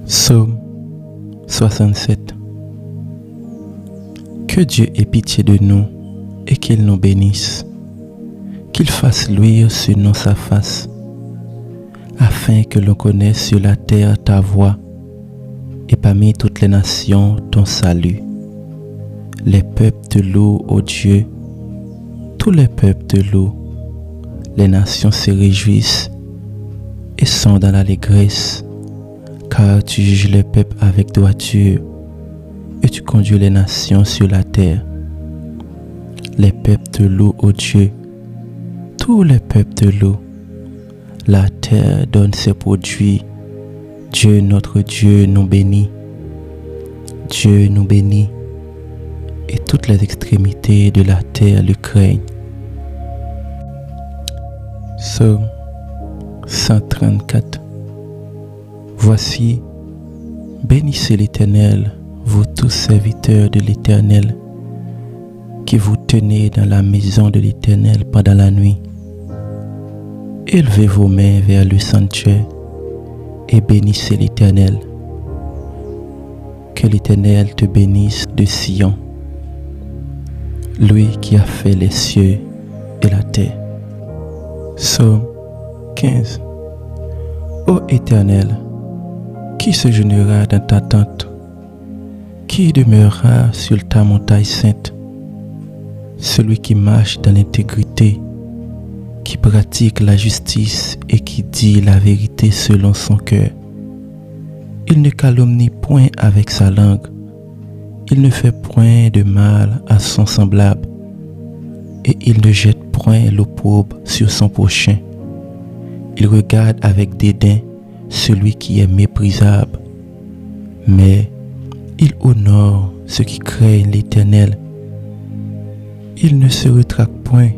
Psaume 67. Que Dieu ait pitié de nous et qu'il nous bénisse, qu'il fasse luire sur nous sa face, afin que l'on connaisse sur la terre ta voix et parmi toutes les nations ton salut. Les peuples te louent, ô Dieu, tous les peuples te louent, les nations se réjouissent et sont dans l'allégresse, car tu juges les peuples avec droiture et tu conduis les nations sur la terre. Les peuples te louent, ô Dieu, tous les peuples te louent. La terre donne ses produits. Dieu, notre Dieu, nous bénit. Dieu nous bénit et toutes les extrémités de la terre le craignent. Psaume 134. Voici, bénissez l'Éternel, vous tous serviteurs de l'Éternel, qui vous tenez dans la maison de l'Éternel pendant la nuit. Élevez vos mains vers le sanctuaire et bénissez l'Éternel. Que l'Éternel te bénisse de Sion, lui qui a fait les cieux et la terre. Psaume 15. Ô Éternel, qui se jeûnera dans ta tente? Qui demeurera sur ta montagne sainte? Celui qui marche dans l'intégrité, qui pratique la justice et qui dit la vérité selon son cœur. Il ne calomnie point avec sa langue, il ne fait point de mal à son semblable, et il ne jette point l'opprobre sur son prochain. Il regarde avec dédain celui qui est méprisable, mais il honore ceux qui craignent l'Éternel. Il ne se rétracte point.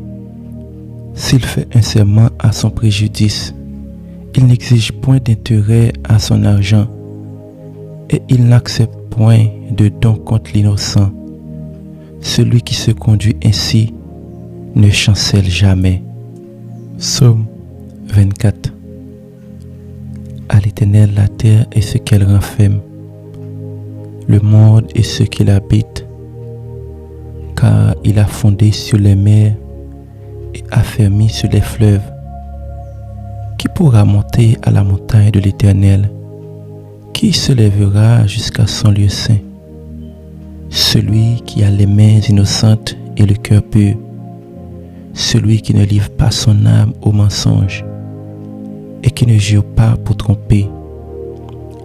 S'il fait un serment à son préjudice, il n'exige point d'intérêt à son argent, et il n'accepte point de don contre l'innocent. Celui qui se conduit ainsi ne chancelle jamais. Psaume 24. À l'Éternel la terre et ce qu'elle renferme, le monde et ceux qui l'habitent, car il a fondé sur les mers et affermi sur les fleuves. Qui pourra monter à la montagne de l'Éternel? Qui se lèvera jusqu'à son lieu saint? Celui qui a les mains innocentes et le cœur pur, celui qui ne livre pas son âme au mensonge et qui ne jure pas pour tromper.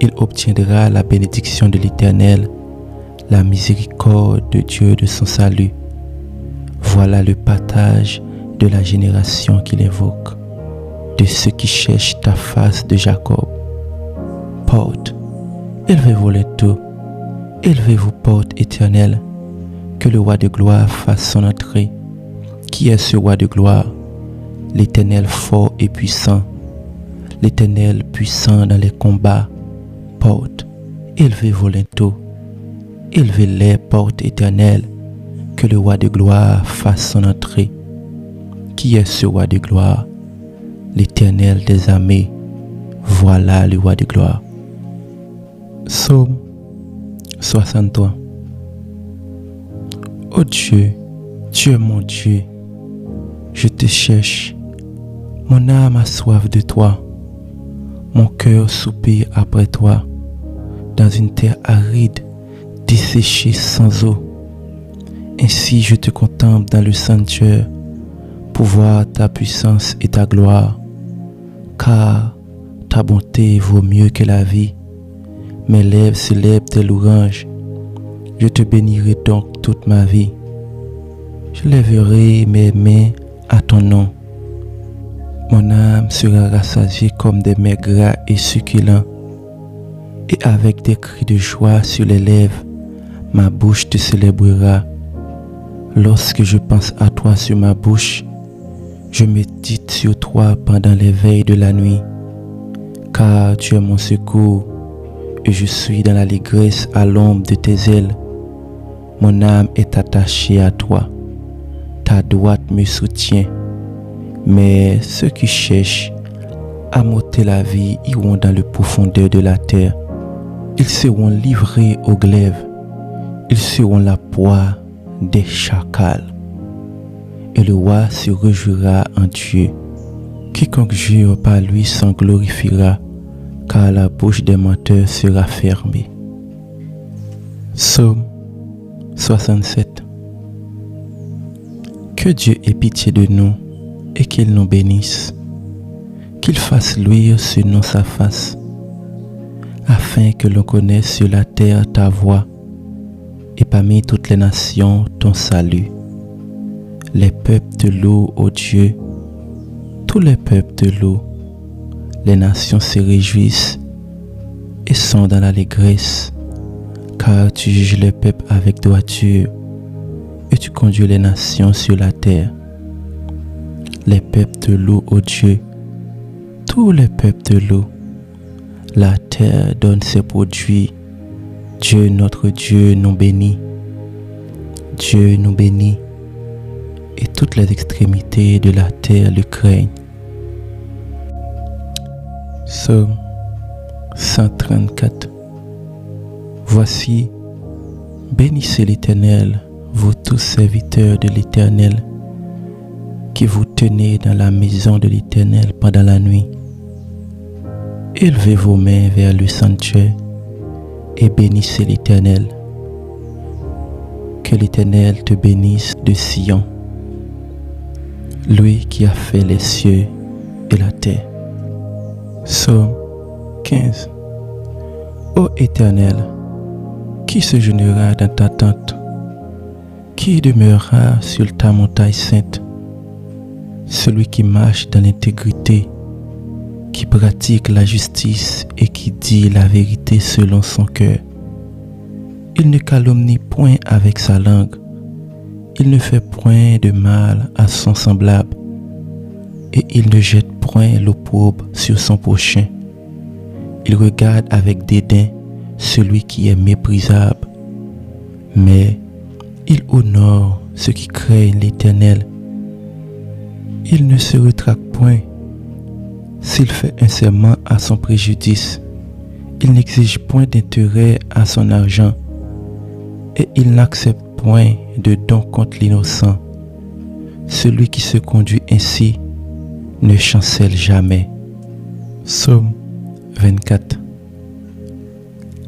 Il obtiendra la bénédiction de l'Éternel, la miséricorde de Dieu de son salut. Voilà le partage de la génération qu'il invoque, de ceux qui cherchent ta face de Jacob. Porte, élevez-vous les tours, élevez-vous porte éternelle, que le roi de gloire fasse son entrée. Qui est ce roi de gloire? L'Éternel fort et puissant, l'Éternel puissant dans les combats. Porte, élevez-vous les tours, élevez-les portes éternelles, que le roi de gloire fasse son entrée. Qui est ce roi de gloire? L'Éternel des armées, voilà le roi de gloire. Psaume 63. Ô Dieu, Dieu mon Dieu, je te cherche, mon âme a soif de toi, mon cœur soupire après toi, dans une terre aride, desséchée sans eau. Ainsi je te contemple dans le sanctuaire, pour voir ta puissance et ta gloire, car ta bonté vaut mieux que la vie. Mes lèvres célèbrent tes louanges, je te bénirai donc toute ma vie. Je lèverai mes mains à ton nom. Mon âme sera rassasiée comme des mets gras et succulents, et avec des cris de joie sur les lèvres, ma bouche te célébrera. Lorsque je pense à toi sur ma bouche, je médite sur toi pendant les veilles de la nuit, car tu es mon secours, et je suis dans l'allégresse à l'ombre de tes ailes. Mon âme est attachée à toi, ta droite me soutient. Mais ceux qui cherchent à m'ôter la vie iront dans le profondeur de la terre. Ils seront livrés au glaive. Ils seront la proie des chacals. Et le roi se réjouira en Dieu. Quiconque jure par lui s'en glorifiera, car la bouche des menteurs sera fermée. Psaume 67. Que Dieu ait pitié de nous et qu'il nous bénisse, qu'il fasse luire sur nous sa face, afin que l'on connaisse sur la terre ta voix et parmi toutes les nations ton salut. Les peuples te louent, ô Dieu, tous les peuples te louent, les nations se réjouissent et sont dans l'allégresse, car tu juges les peuples avec droiture et tu conduis les nations sur la terre. Les peuples te louent, ô Dieu, tous les peuples te louent, la terre donne ses produits. Dieu, notre Dieu, nous bénit. Dieu nous bénit et toutes les extrémités de la terre le craignent. Psaume 134. Voici, bénissez l'Éternel, vous tous serviteurs de l'Éternel, qui vous tenez dans la maison de l'Éternel pendant la nuit. Élevez vos mains vers le sanctuaire et bénissez l'Éternel. Que l'Éternel te bénisse de Sion, lui qui a fait les cieux et la terre. Psaume 15. Ô Éternel, qui se jeûnera dans ta tente? Qui demeurera sur ta montagne sainte? Celui qui marche dans l'intégrité, qui pratique la justice et qui dit la vérité selon son cœur. Il ne calomnie point avec sa langue, il ne fait point de mal à son semblable, et il ne jette point l'opprobre sur son prochain. Il regarde avec dédain celui qui est méprisable, mais il honore ceux qui craignent l'Éternel. Il ne se rétracte point. S'il fait un serment à son préjudice, il n'exige point d'intérêt à son argent, et il n'accepte point de don contre l'innocent. Celui qui se conduit ainsi ne chancelle jamais. Psaume 24.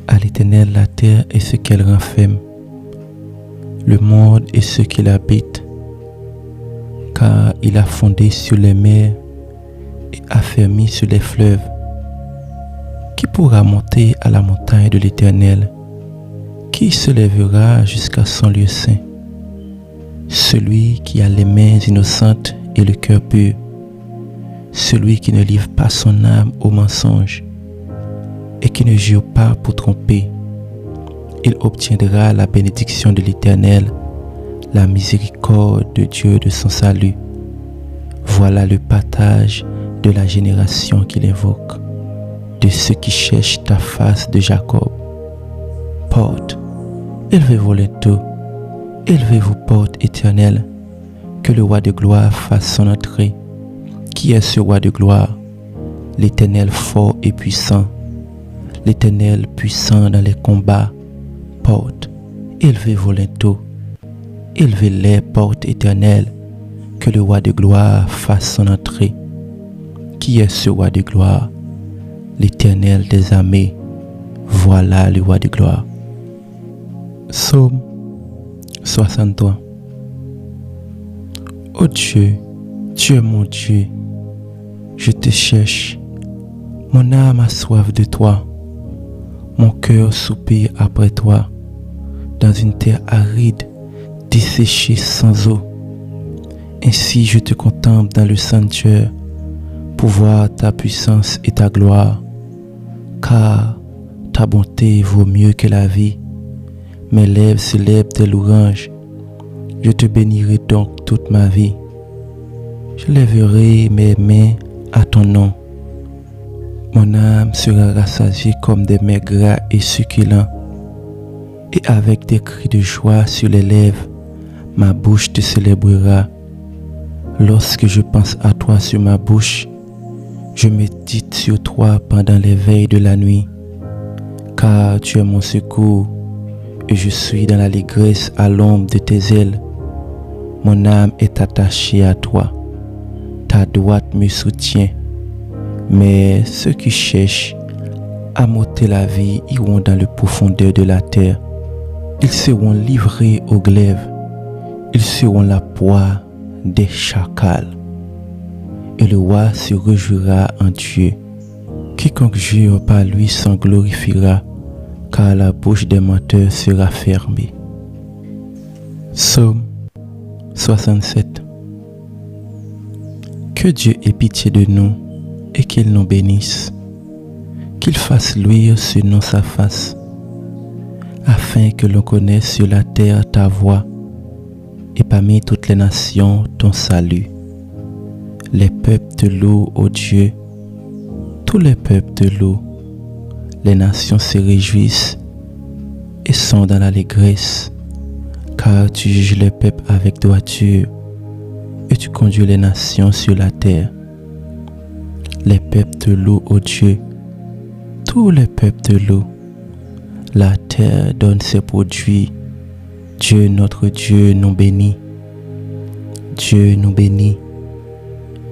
À l'Éternel la terre et ce qu'elle renferme, le monde et ceux qui l'habitent, car il a fondé sur les mers et affermi sur les fleuves. Qui pourra monter à la montagne de l'Éternel? Qui se lèvera jusqu'à son lieu saint? Celui qui a les mains innocentes et le cœur pur, celui qui ne livre pas son âme au mensonge et qui ne jure pas pour tromper. Il obtiendra la bénédiction de l'Éternel, la miséricorde de Dieu de son salut. Voilà le partage de la génération qu'il invoque, de ceux qui cherchent ta face de Jacob. Porte, élevez-vous bientôt, élevez-vous porte éternelle, que le roi de gloire fasse son entrée. Qui est ce roi de gloire? L'Éternel fort et puissant, l'Éternel puissant dans les combats. Porte, élevez-vous bientôt, élevez les portes éternelles, que le roi de gloire fasse son entrée. Qui est ce roi de gloire? L'Éternel des armées, voilà le roi de gloire. Psaume 63. Ô Dieu, tu es mon Dieu, je te cherche, mon âme a soif de toi, mon cœur soupire après toi, dans une terre aride, desséchée sans eau. Ainsi je te contemple dans le sanctuaire, pour voir ta puissance et ta gloire, car ta bonté vaut mieux que la vie. Mes lèvres célèbrent tes louanges, je te bénirai donc toute ma vie. Je lèverai mes mains à ton nom. Mon âme sera rassasiée comme des mets gras et succulents, et avec des cris de joie sur les lèvres, ma bouche te célébrera. Lorsque je pense à toi sur ma bouche, je médite sur toi pendant les veilles de la nuit, car car tu es mon secours, et je suis dans l'allégresse à l'ombre de tes ailes. Mon âme est attachée à toi, ta droite me soutient. Mais ceux qui cherchent à m'ôter la vie iront dans les profondeurs de la terre. Ils seront livrés au glaive, ils seront la proie des chacals. Et le roi se réjouira en Dieu. Quiconque jure par lui s'en glorifiera, car la bouche des menteurs sera fermée. Psaume 67. Que Dieu ait pitié de nous et qu'il nous bénisse, qu'il fasse luire sur nous sa face, afin que l'on connaisse sur la terre ta voix et parmi toutes les nations ton salut. Les peuples te louent, ô Dieu, tous les peuples te louent. Les nations se réjouissent et sont dans l'allégresse, car tu juges les peuples avec droiture et tu conduis les nations sur la terre. Les peuples te louent, ô Dieu, tous les peuples te louent. La terre donne ses produits. Dieu, notre Dieu, nous bénit. Dieu nous bénit,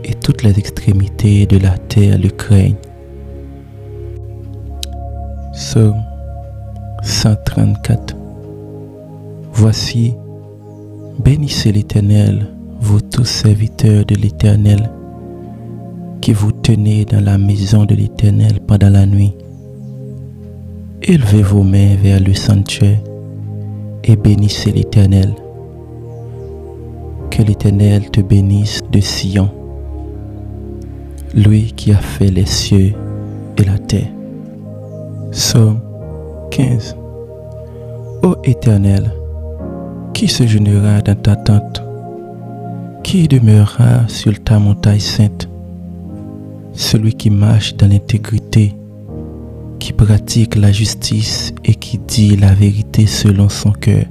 et toutes les extrémités de la terre le craignent. Psaume 134. Voici, bénissez l'Éternel, vous tous serviteurs de l'Éternel, qui vous tenez dans la maison de l'Éternel pendant la nuit. Élevez vos mains vers le sanctuaire et bénissez l'Éternel. Que l'Éternel te bénisse de Sion, lui qui a fait les cieux et la terre. Psaume 15. Ô Éternel, qui se journera dans ta tente? Qui demeurera sur ta montagne sainte? Celui qui marche dans l'intégrité, qui pratique la justice et qui dit la vérité selon son cœur.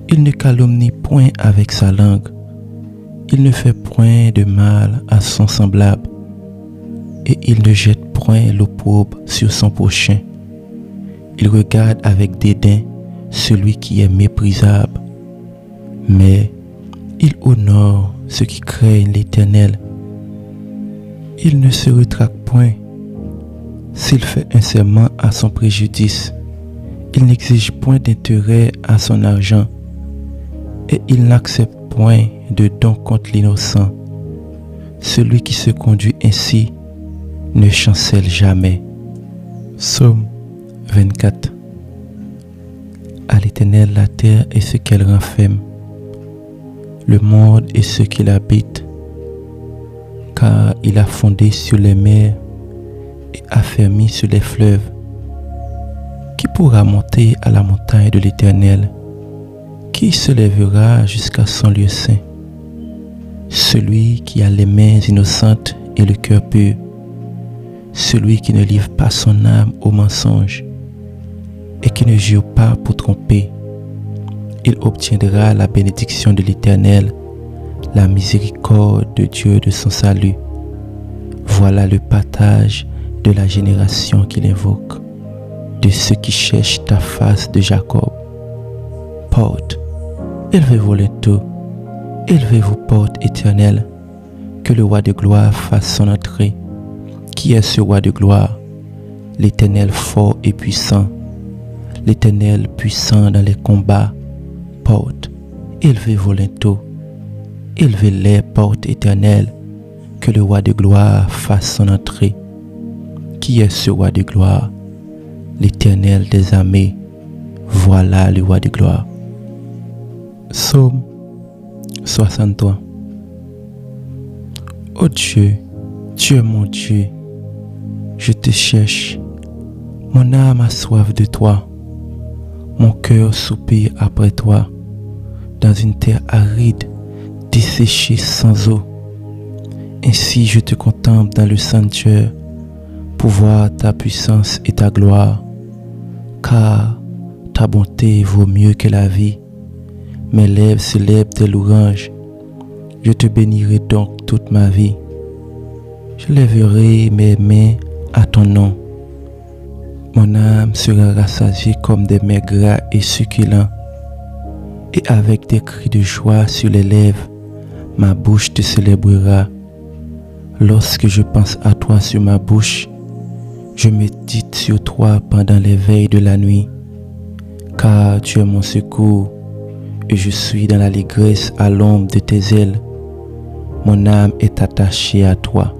Il ne calomnie point avec sa langue, il ne fait point de mal à son semblable, et il ne jette point l'opprobre sur son prochain. Il regarde avec dédain celui qui est méprisable, mais il honore ceux qui craignent l'Éternel. Il ne se rétracte point. S'il fait un serment à son préjudice, il n'exige point d'intérêt à son argent, et il n'accepte point de don contre l'innocent. Celui qui se conduit ainsi ne chancelle jamais. Psaume 24. À l'Éternel la terre et ce qu'elle renferme, le monde et ceux qui l'habitent, car il a fondé sur les mers et affermi sur les fleuves. Qui pourra monter à la montagne de l'Éternel? Qui se lèvera jusqu'à son lieu saint? Celui qui a les mains innocentes et le cœur pur, celui qui ne livre pas son âme au mensonge et qui ne jure pas pour tromper. Il obtiendra la bénédiction de l'Éternel, la miséricorde de Dieu de son salut. Voilà le partage de la génération qu'il invoque, de ceux qui cherchent ta face de Jacob. Porte, élevez-vous bientôt, élevez-vous porte éternelle, que le roi de gloire fasse son entrée. Qui est ce roi de gloire? L'Éternel fort et puissant, l'Éternel puissant dans les combats. Porte, élevez-vous bientôt, élevez-les porte éternelle, que le roi de gloire fasse son entrée. Qui est ce roi de gloire? L'Éternel des armées, voilà le roi de gloire. Psaume 63. Ô Dieu, tu es mon Dieu, je te cherche, mon âme a soif de toi, mon cœur soupire après toi, dans une terre aride, desséchée sans eau. Ainsi je te contemple dans le sanctuaire, pour voir ta puissance et ta gloire, car ta bonté vaut mieux que la vie. Mes lèvres célèbrent tes louanges, je te bénirai donc toute ma vie. Je lèverai mes mains à ton nom. Mon âme sera rassasiée comme des mets gras et succulents. Et avec des cris de joie sur les lèvres, ma bouche te célébrera. Lorsque je pense à toi sur ma bouche, je médite sur toi pendant les veilles de la nuit. Car tu es mon secours, et je suis dans l'allégresse à l'ombre de tes ailes. Mon âme est attachée à toi,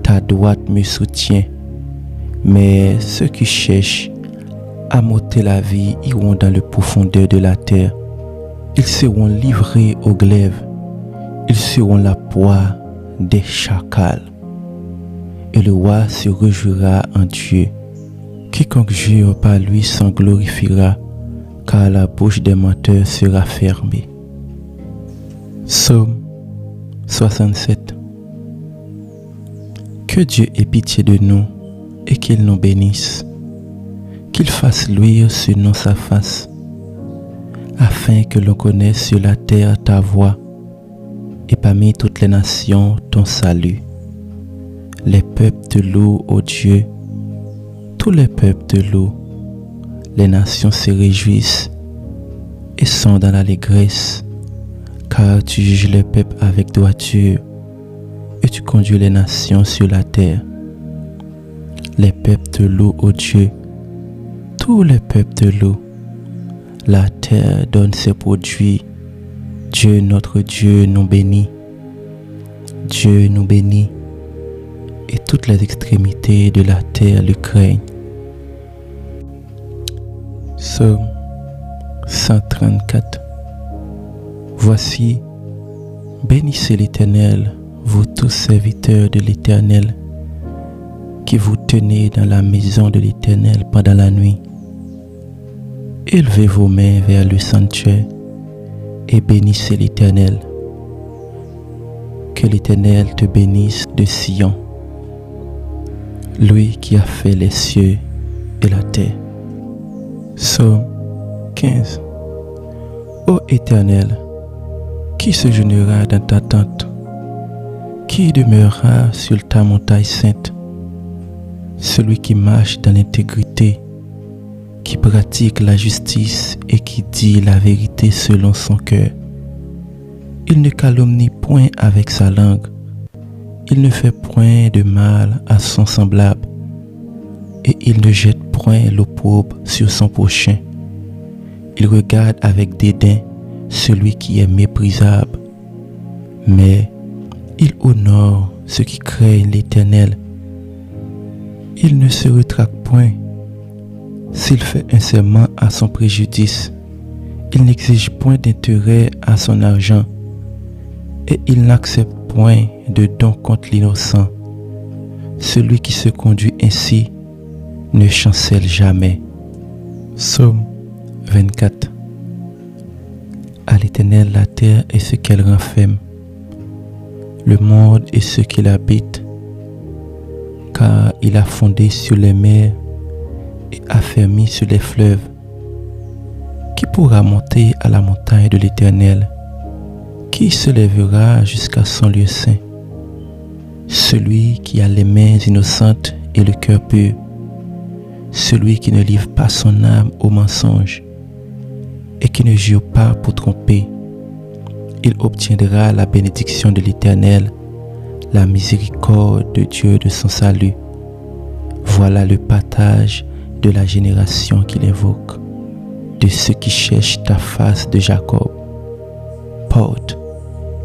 ta droite me soutient. Mais ceux qui cherchent à m'ôter la vie iront dans le profondeur de la terre. Ils seront livrés au glaive, ils seront la proie des chacals. Et le roi se réjouira en Dieu. Quiconque jure par lui s'en glorifiera, car la bouche des menteurs sera fermée. Psaume 67. Que Dieu ait pitié de nous et qu'il nous bénisse, qu'il fasse luire sur nous sa face, afin que l'on connaisse sur la terre ta voix, et parmi toutes les nations ton salut. Les peuples te louent, ô Dieu, tous les peuples te louent, les nations se réjouissent et sont dans l'allégresse, car tu juges les peuples avec droiture et tu conduis les nations sur la terre. Les peuples te louent, ô Dieu, tous les peuples te louent, la terre donne ses produits. Dieu, notre Dieu, nous bénit. Dieu nous bénit, et toutes les extrémités de la terre le craignent. Psaume 134. Voici, bénissez l'Éternel, vous tous serviteurs de l'Éternel, qui vous tenez dans la maison de l'Éternel pendant la nuit. Élevez vos mains vers le sanctuaire et bénissez l'Éternel. Que l'Éternel te bénisse de Sion, lui qui a fait les cieux et la terre. Psaume 15. Ô Éternel, qui se jeûnera dans ta tente? Qui demeurera sur ta montagne sainte? Celui qui marche dans l'intégrité, qui pratique la justice et qui dit la vérité selon son cœur. Il ne calomnie point avec sa langue, il ne fait point de mal à son semblable, et il ne jette point l'opprobre sur son prochain. Il regarde avec dédain celui qui est méprisable, mais il honore ceux qui craignent l'Éternel. Il ne se rétracte point. S'il fait un serment à son préjudice, il n'exige point d'intérêt à son argent, et il n'accepte point de don contre l'innocent. Celui qui se conduit ainsi ne chancelle jamais. Psaume 24. À l'Éternel la terre et ce qu'elle renferme, le monde et ceux qui l'habitent, car il a fondé sur les mers et affermi sur les fleuves. Qui pourra monter à la montagne de l'Éternel? Qui se lèvera jusqu'à son lieu saint? Celui qui a les mains innocentes et le cœur pur, celui qui ne livre pas son âme au mensonge et qui ne jure pas pour tromper. Il obtiendra la bénédiction de l'Éternel, la miséricorde de Dieu de son salut. Voilà le partage de la génération qu'il invoque, de ceux qui cherchent ta face de Jacob. Porte,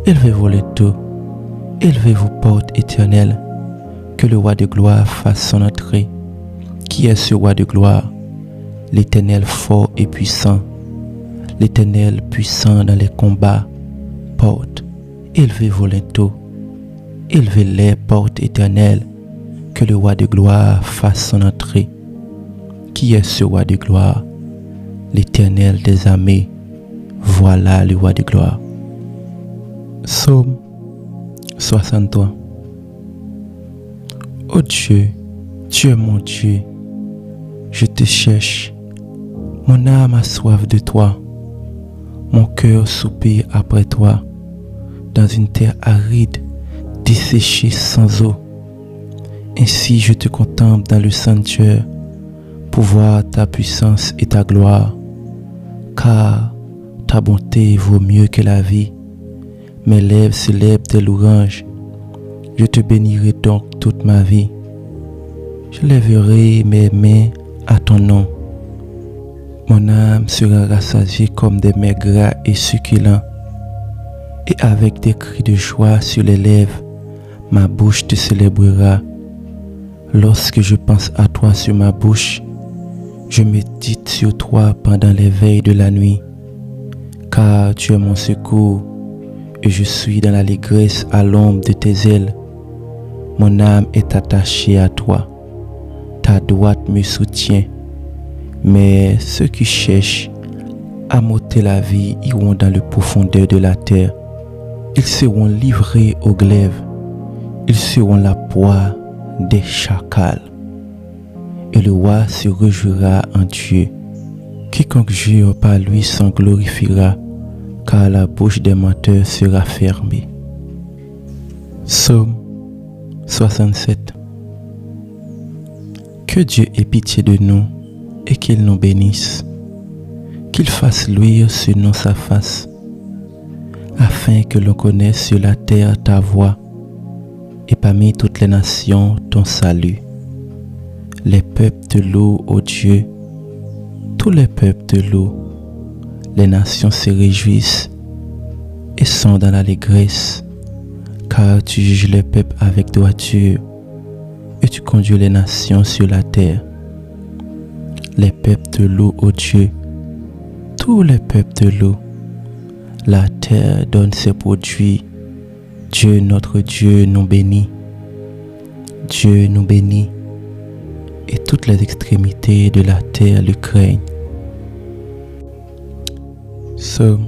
élevez-vous les dos, élevez-vous porte éternelle, que le roi de gloire fasse son entrée. Qui est ce roi de gloire? L'Éternel fort et puissant, l'Éternel puissant dans les combats. Porte, élevez-vous les dos, élevez-les portes éternelles, que le roi de gloire fasse son entrée. Qui est ce roi de gloire? L'Éternel des armées, voilà le roi de gloire. Psaume 63. Ô Dieu, tu es mon Dieu, je te cherche, mon âme a soif de toi, mon cœur soupire après toi, dans une terre aride, desséchée sans eau. Ainsi je te contemple dans le sanctuaire, pour voir ta puissance et ta gloire, car ta bonté vaut mieux que la vie. Mes lèvres célèbrent tes louanges. Je te bénirai donc toute ma vie. Je lèverai mes mains à ton nom. Mon âme sera rassasiée comme des mets gras et succulents. Et avec des cris de joie sur les lèvres, ma bouche te célébrera. Lorsque je pense à toi sur ma bouche, je médite sur toi pendant les veilles de la nuit. Car tu es mon secours, et je suis dans l'allégresse à l'ombre de tes ailes. Mon âme est attachée à toi. Ta droite me soutient. Mais ceux qui cherchent à m'ôter la vie iront dans le profondeur de la terre. Ils seront livrés au glaive. Ils seront la proie des chacals. Et le roi se réjouira en Dieu. Quiconque jure par lui s'en glorifiera, car la bouche des menteurs sera fermée. Psaume 67. Que Dieu ait pitié de nous et qu'il nous bénisse, qu'il fasse luire sur nous sa face, afin que l'on connaisse sur la terre ta voix et parmi toutes les nations ton salut. Les peuples te louent, ô Dieu, tous les peuples te louent. Les nations se réjouissent et sont dans l'allégresse, car tu juges les peuples avec droiture et tu conduis les nations sur la terre. Les peuples te louent, ô Dieu, tous les peuples te louent. La terre donne ses produits. Dieu, notre Dieu, nous bénit. Dieu nous bénit, et toutes les extrémités de la terre le craignent. Psaume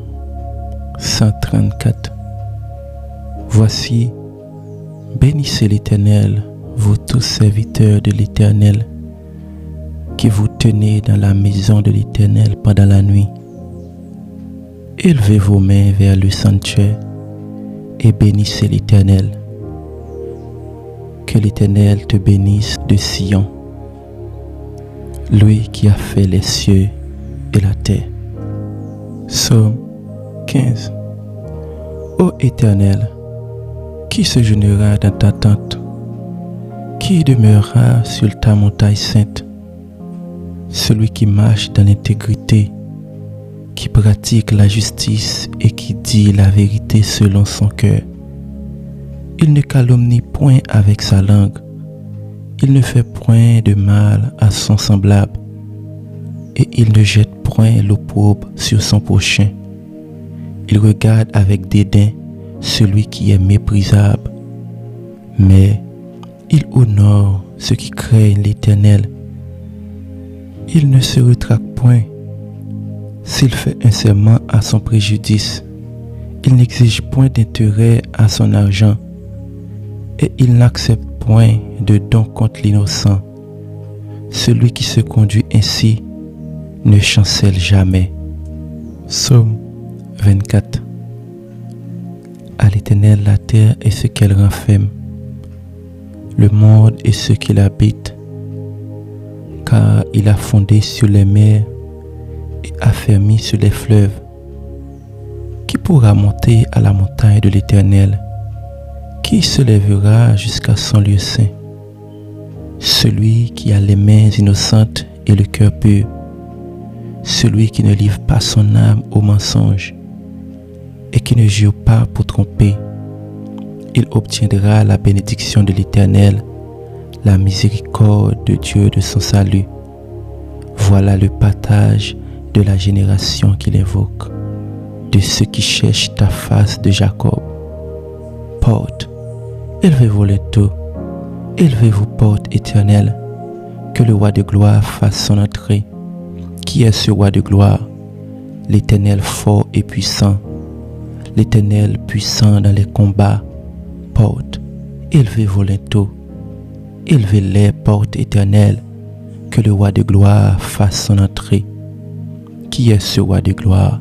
134. Voici, bénissez l'Éternel, vous tous serviteurs de l'Éternel, qui vous tenez dans la maison de l'Éternel pendant la nuit. Élevez vos mains vers le sanctuaire et bénissez l'Éternel. Que l'Éternel te bénisse de Sion, lui qui a fait les cieux et la terre. Psaume 15. Ô Éternel, qui se jeûnera dans ta tente? Qui demeurera sur ta montagne sainte? Celui qui marche dans l'intégrité, qui pratique la justice et qui dit la vérité selon son cœur. Il ne calomnie point avec sa langue, il ne fait point de mal à son semblable, et il ne jette point l'opprobre sur son prochain. Il regarde avec dédain celui qui est méprisable, mais il honore ceux qui craignent l'Éternel. Il ne se rétracte point. S'il fait un serment à son préjudice, il n'exige point d'intérêt à son argent, et il n'accepte point de don contre l'innocent. Celui qui se conduit ainsi ne chancelle jamais. Psaume 24. À l'Éternel la terre et ce qu'elle renferme, le monde et ceux qui l'habitent, car il a fondé sur les mers et affermi sur les fleuves. Qui pourra monter à la montagne de l'Éternel? Qui se lèvera jusqu'à son lieu saint? Celui qui a les mains innocentes et le cœur pur, celui qui ne livre pas son âme au mensonge et qui ne jure pas pour tromper. Il obtiendra la bénédiction de l'Éternel, la miséricorde de Dieu de son salut. Voilà le partage de la génération qu'il invoque, de ceux qui cherchent ta face de Jacob. Porte, élevez-vous les taux, élevez-vous porte éternelle, que le roi de gloire fasse son entrée. Qui est ce roi de gloire? L'Éternel fort et puissant, l'Éternel puissant dans les combats. Porte, élevez-vous les taux, élevez-les portes éternelles, que le roi de gloire fasse son entrée. Qui est ce roi de gloire?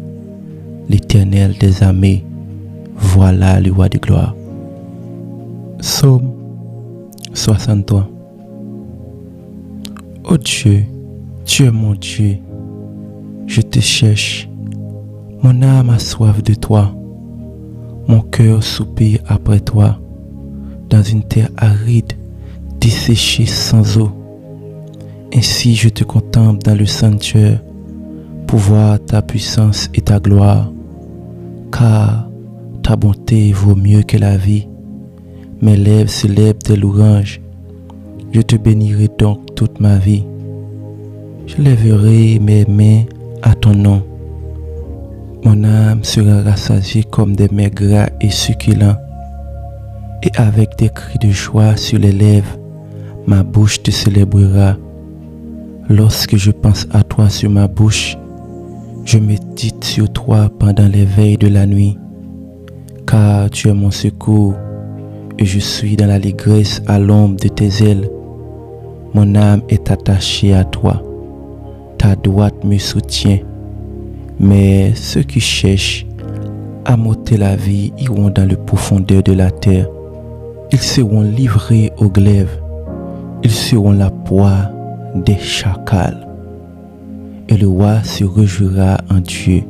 L'Éternel des armées, voilà le roi de gloire. Psaume 63. Ô Dieu, Tu es mon Dieu, je te cherche. Mon âme a soif de toi. Mon cœur soupire après toi, dans une terre aride, desséchée sans eau. Ainsi je te contemple dans le sanctuaire, pour voir ta puissance et ta gloire, car ta bonté vaut mieux que la vie. Mes lèvres célèbrent tes louanges. Je te bénirai donc toute ma vie. Je lèverai mes mains à ton nom. Mon âme sera rassasiée comme des mets gras et succulents. Et avec des cris de joie sur les lèvres, ma bouche te célébrera. Lorsque je pense à toi sur ma bouche, je médite sur toi pendant les veilles de la nuit. Car tu es mon secours, et je suis dans l'allégresse à l'ombre de tes ailes. Mon âme est attachée à toi. Ta droite me soutient. Mais ceux qui cherchent à m'ôter la vie iront dans le profondeur de la terre. Ils seront livrés au glaive. Ils seront la proie des chacals. Et le roi se réjouira en Dieu.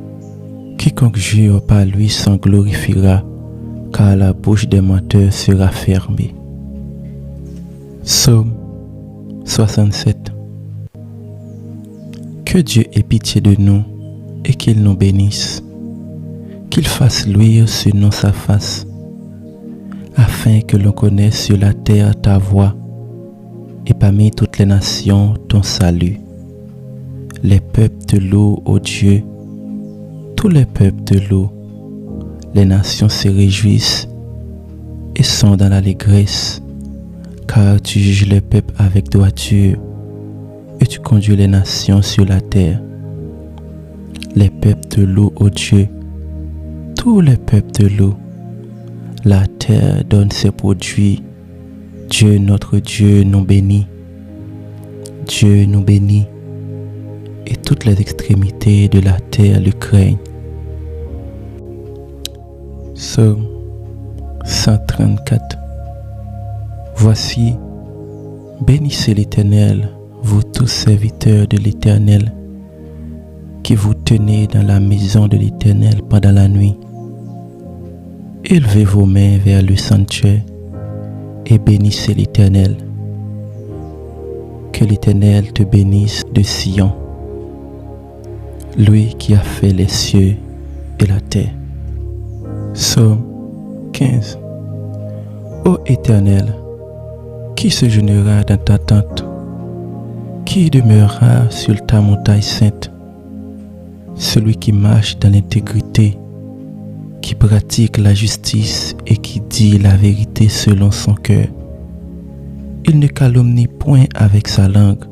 Quiconque jure par lui s'en glorifiera, car la bouche des menteurs sera fermée. Psaume 67. Que Dieu ait pitié de nous et qu'il nous bénisse, qu'il fasse luire sur nous sa face, afin que l'on connaisse sur la terre ta voix, et parmi toutes les nations ton salut. Les peuples te louent, ô Dieu, tous les peuples te louent. Les nations se réjouissent et sont dans l'allégresse, car tu juges les peuples avec droiture et tu conduis les nations sur la terre. Les peuples te louent, ô Dieu, tous les peuples te louent. La terre donne ses produits. Dieu, notre Dieu, nous bénit. Dieu nous bénit, et toutes les extrémités de la terre le craignent. Psaume 134. Voici, bénissez l'Éternel, vous tous serviteurs de l'Éternel, qui vous tenez dans la maison de l'Éternel pendant la nuit. Élevez vos mains vers le sanctuaire et bénissez l'Éternel. Que l'Éternel te bénisse de Sion, lui qui a fait les cieux et la terre. Psaume 15. Ô Éternel, qui se jeûnera dans ta tente? Qui demeurera sur ta montagne sainte? Celui qui marche dans l'intégrité, qui pratique la justice et qui dit la vérité selon son cœur. Il ne calomnie point avec sa langue,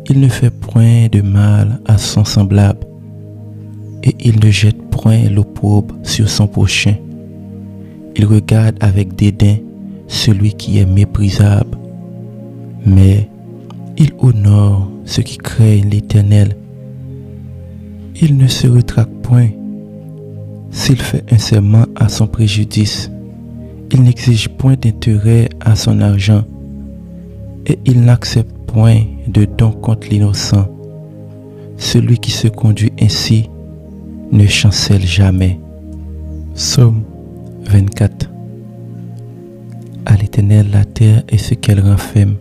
il ne fait point de mal à son semblable, et il ne jette point l'opprobre sur son prochain. Il regarde avec dédain celui qui est méprisable, mais il honore ceux qui craignent l'Éternel. Il ne se rétracte point. S'il fait un serment à son préjudice, il n'exige point d'intérêt à son argent, et il n'accepte point de don contre l'innocent. Celui qui se conduit ainsi ne chancelle jamais. Psaume 24. À l'Éternel la terre et ce qu'elle renferme,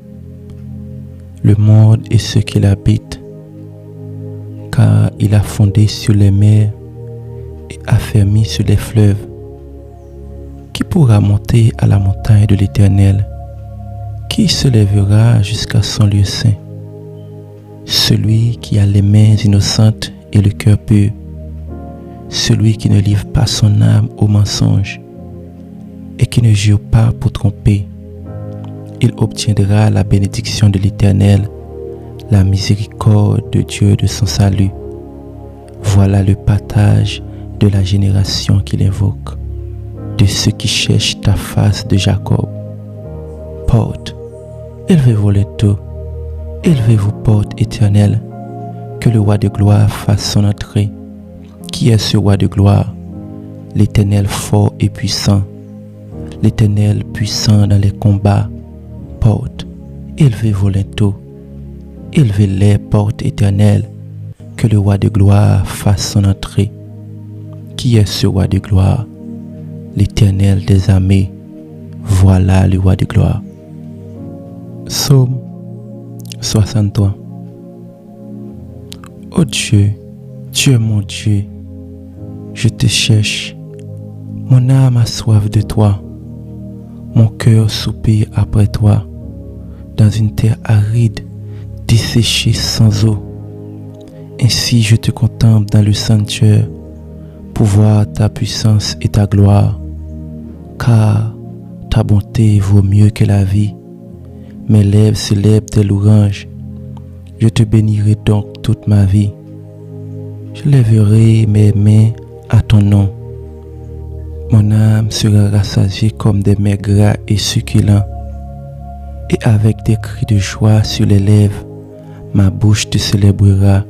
le monde et ceux qui l'habitent, car il a fondé sur les mers et affermi sur les fleuves. Qui pourra monter à la montagne de l'Éternel? Qui se lèvera jusqu'à son lieu saint? Celui qui a les mains innocentes et le cœur pur, celui qui ne livre pas son âme au mensonge et qui ne jure pas pour tromper. Il obtiendra la bénédiction de l'Éternel, la miséricorde de Dieu de son salut. Voilà le partage de la génération qu'il invoque, de ceux qui cherchent ta face de Jacob. Porte, élevez-vous les taux, élevez-vous porte éternelle, que le roi de gloire fasse son entrée. Qui est ce roi de gloire? L'Éternel fort et puissant, l'Éternel puissant dans les combats. Porte, élevez vos linteaux, Élevez les portes éternelles, que le roi de gloire fasse son entrée. Qui est ce roi de gloire? L'Éternel des armées, voilà le roi de gloire. Psaume 63. Ô Dieu, tu es mon Dieu, je te cherche. Mon âme a soif de toi, mon cœur soupire après toi, dans une terre aride, desséchée sans eau. Ainsi je te contemple dans le sanctuaire, pour voir ta puissance et ta gloire, car ta bonté vaut mieux que la vie. Mes lèvres célèbrent tes louanges, je te bénirai donc toute ma vie. Je lèverai mes mains à ton nom. Mon âme sera rassasiée comme des mets gras et succulents, et avec des cris de joie sur les lèvres, ma bouche te célébrera.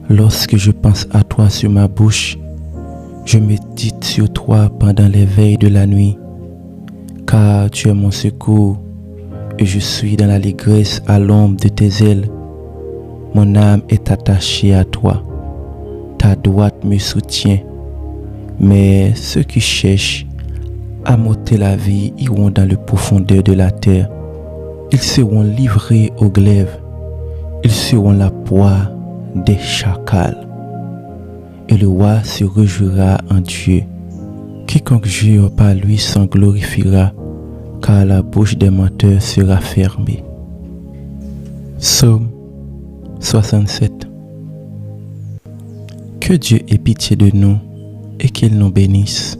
Lorsque je pense à toi sur ma bouche, je médite sur toi pendant les veilles de la nuit, car tu es mon secours, et je suis dans l'allégresse à l'ombre de tes ailes. Mon âme est attachée à toi, ta droite me soutient. Mais ceux qui cherchent à m'ôter la vie iront dans le profondeur de la terre. Ils seront livrés au glaive, ils seront la proie des chacals. Et le roi se réjouira en Dieu. Quiconque jure par lui s'en glorifiera, car la bouche des menteurs sera fermée. Psaume 67. Que Dieu ait pitié de nous et qu'il nous bénisse,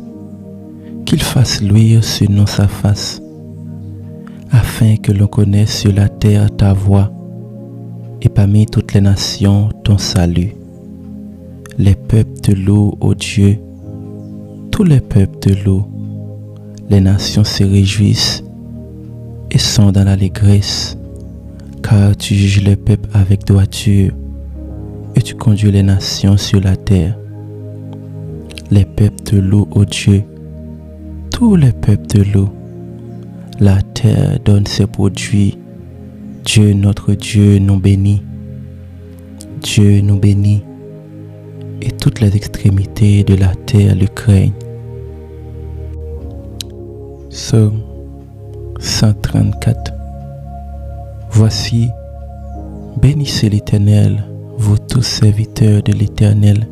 qu'il fasse luire sur nous sa face, afin que l'on connaisse sur la terre ta voix, et parmi toutes les nations ton salut. Les peuples te louent, ô Dieu, tous les peuples te louent, les nations se réjouissent et sont dans l'allégresse, car tu juges les peuples avec droiture, et tu conduis les nations sur la terre. Les peuples te louent, ô Dieu, tous les peuples te louent. La terre donne ses produits. Dieu, notre Dieu, nous bénit. Dieu nous bénit, et toutes les extrémités de la terre le craignent. Psaume 134. Voici, bénissez l'Éternel, vous tous serviteurs de l'Éternel,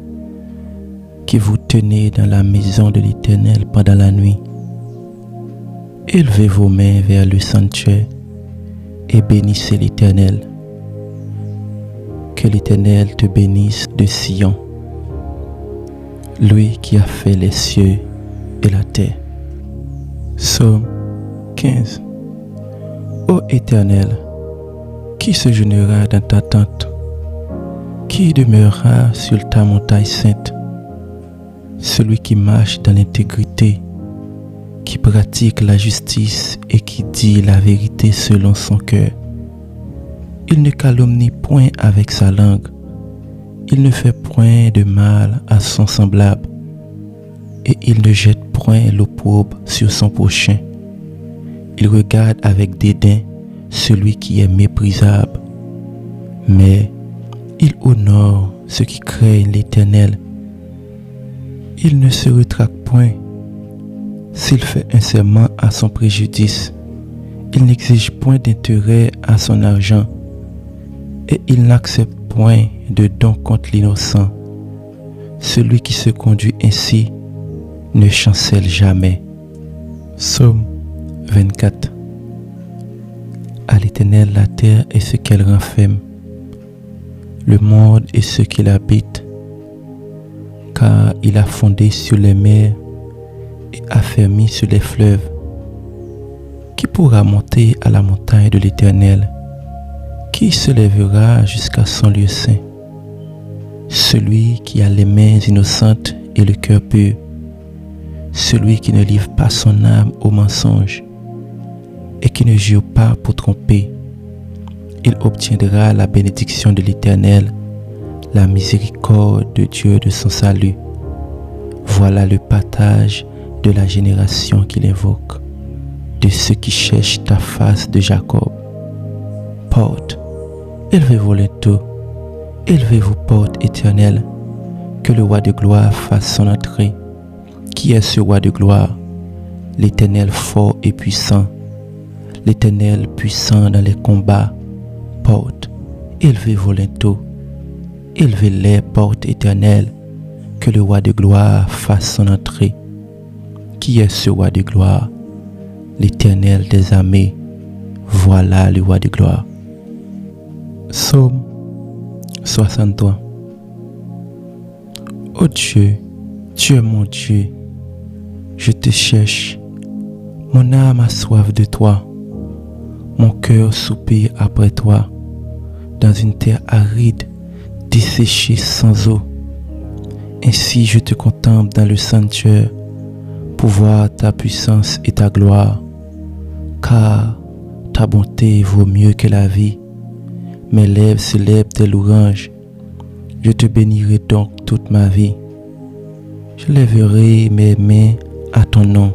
qui vous tenez dans la maison de l'Éternel pendant la nuit. Élevez vos mains vers le sanctuaire et bénissez l'Éternel. Que l'Éternel te bénisse de Sion, lui qui a fait les cieux et la terre. Psaume 15. Ô Éternel, qui se jeûnera dans ta tente? Qui demeurera sur ta montagne sainte? Celui qui marche dans l'intégrité, qui pratique la justice et qui dit la vérité selon son cœur. Il ne calomnie point avec sa langue, il ne fait point de mal à son semblable, et il ne jette point l'opprobre sur son prochain. Il regarde avec dédain celui qui est méprisable, mais il honore ceux qui craignent l'Éternel. Il ne se rétracte point. S'il fait un serment à son préjudice, il n'exige point d'intérêt à son argent, et il n'accepte point de don contre l'innocent. Celui qui se conduit ainsi ne chancelle jamais. Psaume 24. À l'Éternel la terre et ce qu'elle renferme, le monde et ceux qui l'habitent, car il a fondé sur les mers et affermi sur les fleuves. Qui pourra monter à la montagne de l'Éternel? Qui se lèvera jusqu'à son lieu saint? Celui qui a les mains innocentes et le cœur pur, celui qui ne livre pas son âme au mensonge et qui ne jure pas pour tromper. Il obtiendra la bénédiction de l'Éternel, la miséricorde de Dieu de son salut. Voilà le partage de la génération qu'il invoque, de ceux qui cherchent ta face de Jacob. Porte, élevez-vous linteaux, élevez-vous portes éternelles, que le roi de gloire fasse son entrée. Qui est ce roi de gloire? L'Éternel fort et puissant, l'Éternel puissant dans les combats. Portes, élevez vos linteaux, élevez les portes éternelles, que le roi de gloire fasse son entrée. Qui est ce roi de gloire? L'Éternel des armées, voilà le roi de gloire. Psaume 63. Ô Dieu, tu es mon Dieu, je te cherche, mon âme a soif de toi, mon cœur soupire après toi, dans une terre aride, desséchée sans eau. Ainsi je te contemple dans le sanctuaire, pour voir ta puissance et ta gloire, car ta bonté vaut mieux que la vie. Mes lèvres célèbrent tes louanges, je te bénirai donc toute ma vie. Je lèverai mes mains à ton nom.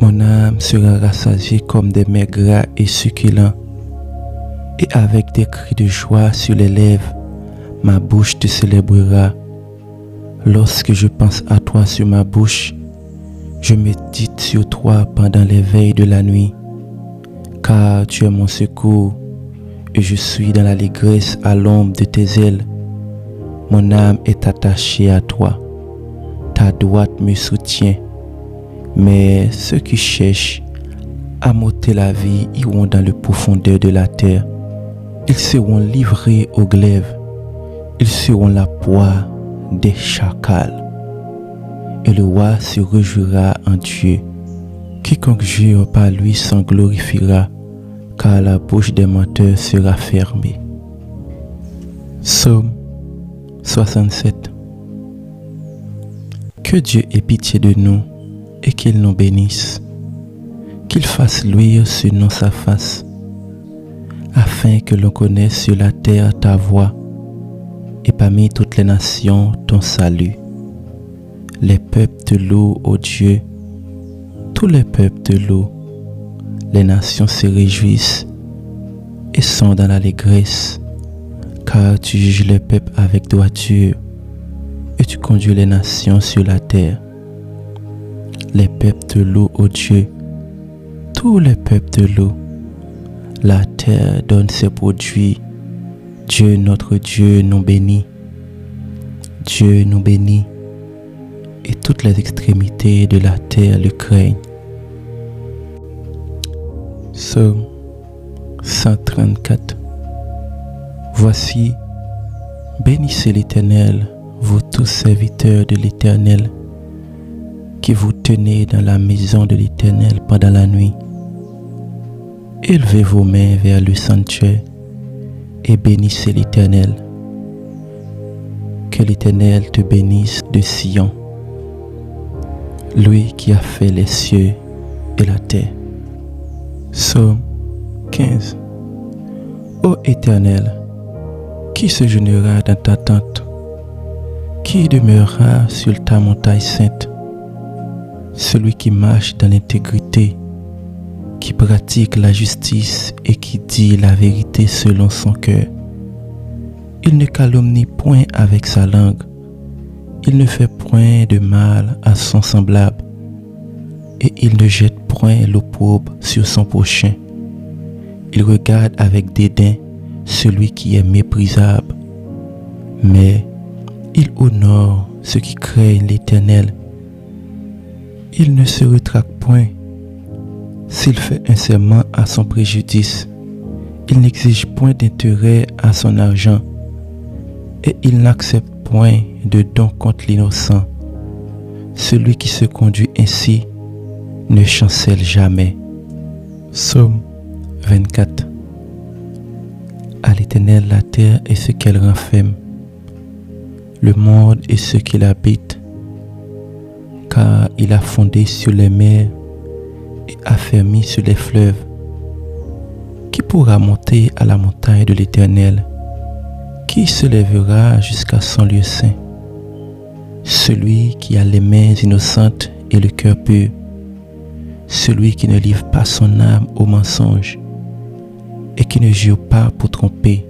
Mon âme sera rassasiée comme des mets gras et succulents, et avec des cris de joie sur les lèvres, ma bouche te célébrera. Lorsque je pense à toi sur ma bouche, je médite sur toi pendant les veilles de la nuit, car tu es mon secours, et je suis dans l'allégresse à l'ombre de tes ailes. Mon âme est attachée à toi, ta droite me soutient. Mais ceux qui cherchent à m'ôter la vie iront dans le profondeur de la terre. Ils seront livrés au glaive, ils seront la proie des chacals. Et le roi se réjouira en Dieu. Quiconque jure par lui s'en glorifiera, car la bouche des menteurs sera fermée. Psaume 67. Que Dieu ait pitié de nous et qu'il nous bénisse, qu'il fasse luire sur nous sa face, afin que l'on connaisse sur la terre ta voix, et parmi toutes les nations ton salut. Les peuples te louent, ô Dieu, tous les peuples te louent, les nations se réjouissent et sont dans l'allégresse, car tu juges les peuples avec droiture, et tu conduis les nations sur la terre. Les peuples te louent, ô Dieu, tous les peuples te louent. La terre donne ses produits. Dieu, notre Dieu, nous bénit. Dieu nous bénit, et toutes les extrémités de la terre le craignent. Psaume 134. Voici, bénissez l'Éternel, vous tous serviteurs de l'Éternel, qui vous tenez dans la maison de l'Éternel pendant la nuit. Élevez vos mains vers le sanctuaire et bénissez l'Éternel. Que l'Éternel te bénisse de Sion, lui qui a fait les cieux et la terre. Psaume 15. Ô Éternel, qui se jeûnera dans ta tente? Qui demeurera sur ta montagne sainte? Celui qui marche dans l'intégrité, qui pratique la justice et qui dit la vérité selon son cœur. Il ne calomnie point avec sa langue, il ne fait point de mal à son semblable, et il ne jette point l'opprobre sur son prochain. Il regarde avec dédain celui qui est méprisable, mais il honore ceux qui craignent l'Éternel. Il ne se rétracte point. S'il fait un serment à son préjudice, il n'exige point d'intérêt à son argent, et il n'accepte point de don contre l'innocent. Celui qui se conduit ainsi ne chancelle jamais. Psaume 24. À l'Éternel la terre et ce qu'elle renferme, le monde et ceux qui l'habitent, car il a fondé sur les mers et affermi sur les fleuves. Qui pourra monter à la montagne de l'Éternel? Qui se lèvera jusqu'à son lieu saint? Celui qui a les mains innocentes et le cœur pur, celui qui ne livre pas son âme au mensonge et qui ne jure pas pour tromper.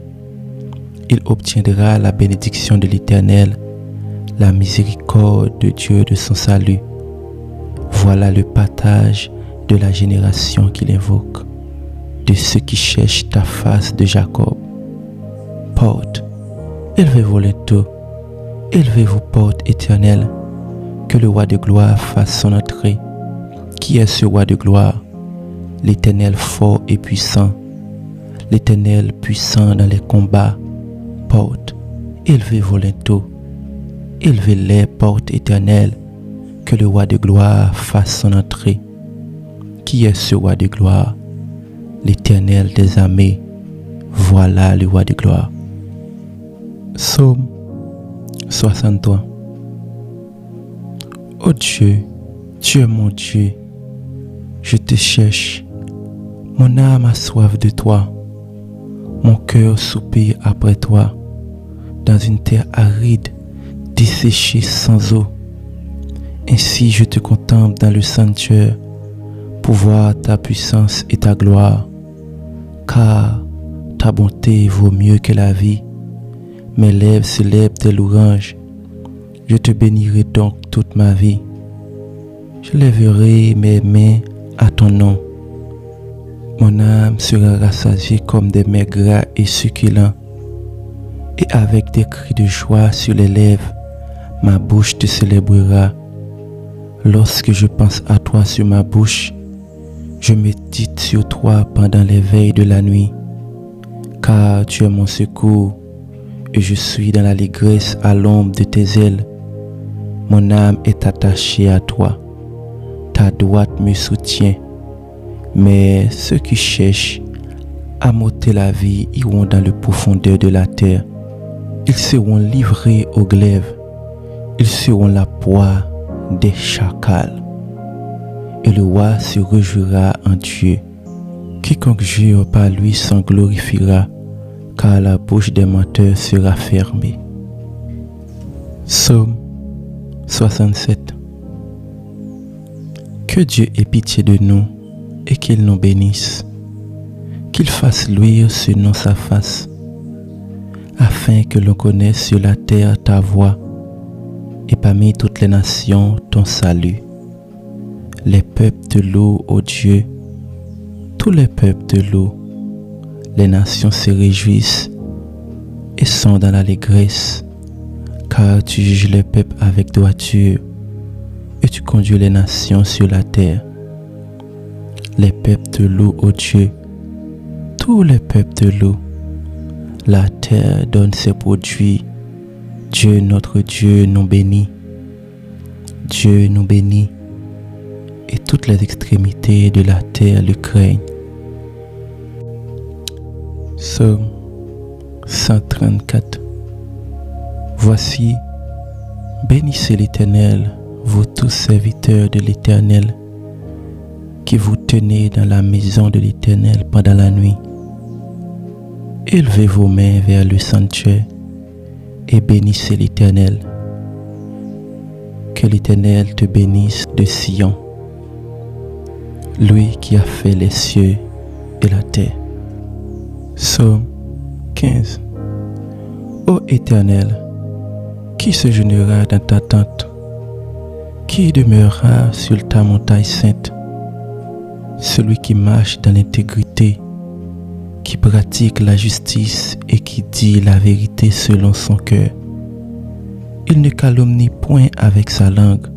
Il obtiendra la bénédiction de l'Éternel, la miséricorde de Dieu de son salut. Voilà le partage de la génération qu'il invoque, de ceux qui cherchent ta face de Jacob. Porte, élevez-vous bientôt, élevez-vous porte éternelle, que le roi de gloire fasse son entrée. Qui est ce roi de gloire? L'Éternel fort et puissant, l'Éternel puissant dans les combats. Porte, élevez-vous bientôt, élevez-les portes éternelles, que le roi de gloire fasse son entrée. Qui est ce roi de gloire? L'Éternel des armées, voilà le roi de gloire. Psaume 63. Ô Dieu, tu es mon Dieu, je te cherche, mon âme a soif de toi, mon cœur soupire après toi, dans une terre aride, desséchée sans eau. Ainsi je te contemple dans le sanctuaire, pour voir ta puissance et ta gloire, car ta bonté vaut mieux que la vie. Mes lèvres célèbrent tes louanges, je te bénirai donc toute ma vie. Je lèverai mes mains à ton nom. Mon âme sera rassasiée comme des mets gras et succulents, et avec des cris de joie sur les lèvres, ma bouche te célébrera. Lorsque je pense à toi sur ma bouche, je médite sur toi pendant les veilles de la nuit, car tu es mon secours, et je suis dans l'allégresse à l'ombre de tes ailes. Mon âme est attachée à toi, ta droite me soutient. Mais ceux qui cherchent à m'ôter la vie iront dans le profondeur de la terre. Ils seront livrés au glaive, ils seront la proie des chacals. Et le roi se réjouira en Dieu. Quiconque jure par lui s'en glorifiera, car la bouche des menteurs sera fermée. Psaume 67. Que Dieu ait pitié de nous et qu'il nous bénisse, qu'il fasse luire sur nous sa face, afin que l'on connaisse sur la terre ta voie et parmi toutes les nations ton salut. Les peuples te louent, ô Dieu, tous les peuples te louent. Les nations se réjouissent et sont dans l'allégresse, car tu juges les peuples avec droiture et tu conduis les nations sur la terre. Les peuples te louent, ô Dieu, tous les peuples te louent. La terre donne ses produits. Dieu, notre Dieu, nous bénit. Dieu nous bénit, et toutes les extrémités de la terre le craignent. Psaume 134. Voici, bénissez l'Éternel, vous tous serviteurs de l'Éternel, qui vous tenez dans la maison de l'Éternel pendant la nuit. Élevez vos mains vers le sanctuaire et bénissez l'Éternel. Que l'Éternel te bénisse de Sion, lui qui a fait les cieux et la terre. Psaume 15. Ô Éternel, qui se jeûnera dans ta tente? Qui demeurera sur ta montagne sainte? Celui qui marche dans l'intégrité, qui pratique la justice et qui dit la vérité selon son cœur. Il ne calomnie point avec sa langue,